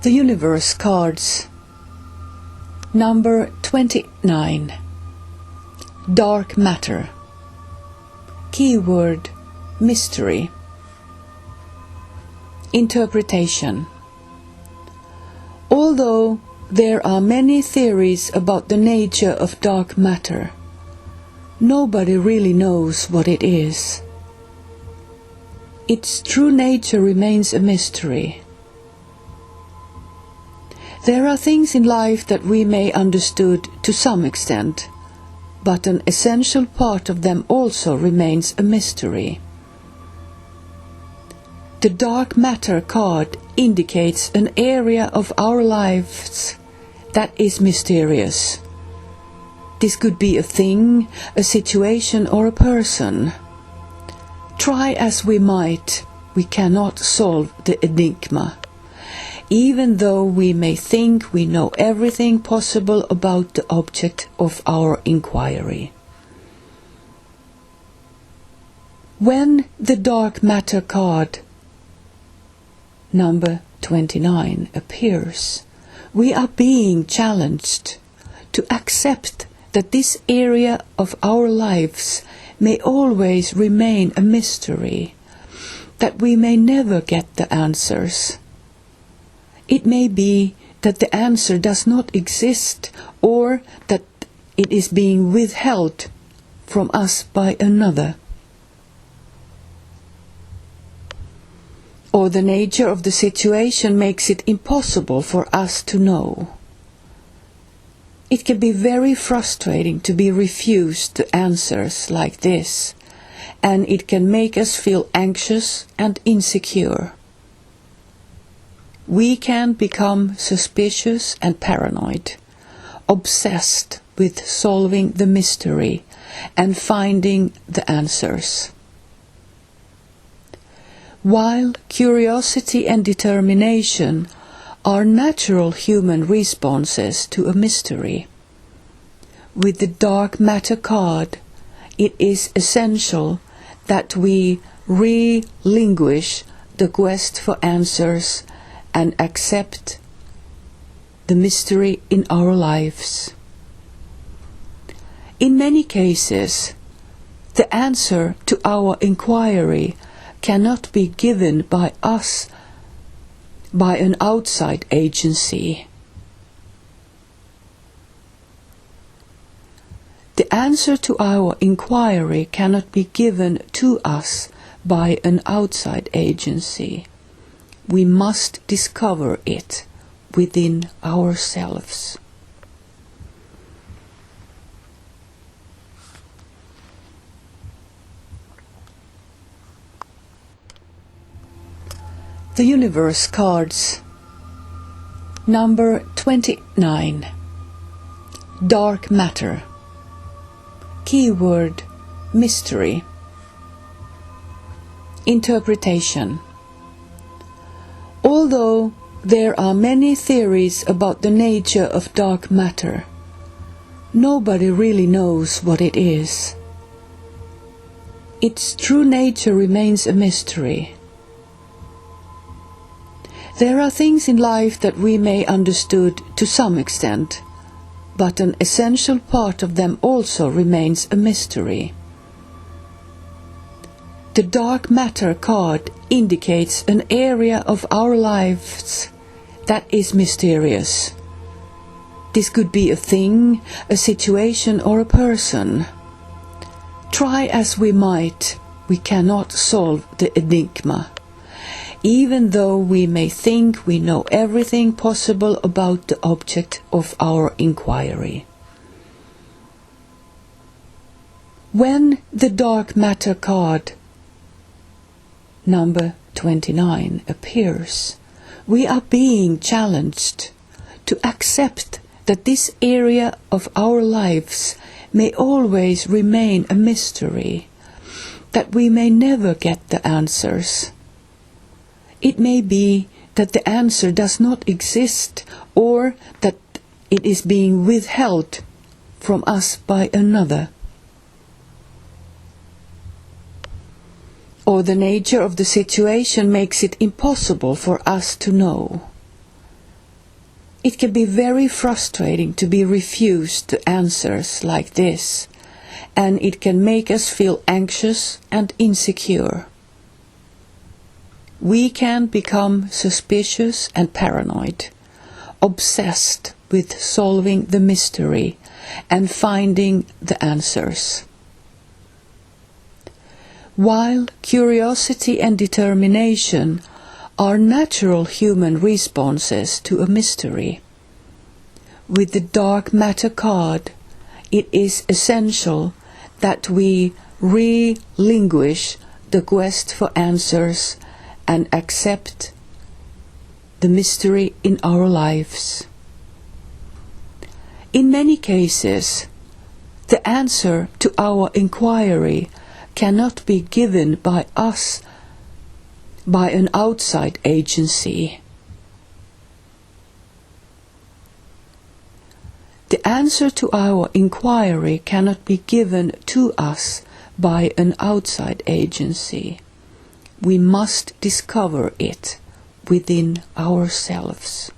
The Universe cards. Number 29. Dark matter. Keyword: mystery. Interpretation. Although there are many theories about the nature of dark matter, nobody really knows what it is. Its true nature remains a mystery. There are things in life that we may understood to some extent, but an essential part of them also remains a mystery. The dark matter card indicates an area of our lives that is mysterious. This could be a thing, a situation, or a person. Try as we might, we cannot solve the enigma, even though we may think we know everything possible about the object of our inquiry. When the dark matter card, number 29, appears, we are being challenged to accept that this area of our lives may always remain a mystery, that we may never get the answers. It may be that the answer does not exist, or that it is being withheld from us by another. Or the nature of the situation makes it impossible for us to know. It can be very frustrating to be refused the answers like this, and it can make us feel anxious and insecure. We can become suspicious and paranoid, obsessed with solving the mystery and finding the answers. While curiosity and determination are natural human responses to a mystery, with the dark matter card, it is essential that we relinquish the quest for answers and accept the mystery in our lives. In many cases, the answer to our inquiry cannot be given by us, by an outside agency. The answer to our inquiry cannot be given to us by an outside agency. We must discover it within ourselves. The Universe cards. Number 29. Dark matter. Keyword: mystery. Interpretation. Although there are many theories about the nature of dark matter, nobody really knows what it is. Its true nature remains a mystery. There are things in life that we may understood to some extent, but an essential part of them also remains a mystery. The dark matter card indicates an area of our lives that is mysterious. This could be a thing, a situation, or a person. Try as we might, we cannot solve the enigma, even though we may think we know everything possible about the object of our inquiry. When the dark matter card, number 29, appears, we are being challenged to accept that this area of our lives may always remain a mystery, that we may never get the answers. It may be that the answer does not exist, or that it is being withheld from us by another. Or the nature of the situation makes it impossible for us to know. It can be very frustrating to be refused to answers like this, and it can make us feel anxious and insecure. We can become suspicious and paranoid, obsessed with solving the mystery and finding the answers. While curiosity and determination are natural human responses to a mystery, with the dark matter card, it is essential that we relinquish the quest for answers and accept the mystery in our lives. In many cases, the answer to our inquiry cannot be given by us, by an outside agency. The answer to our inquiry cannot be given to us by an outside agency. We must discover it within ourselves.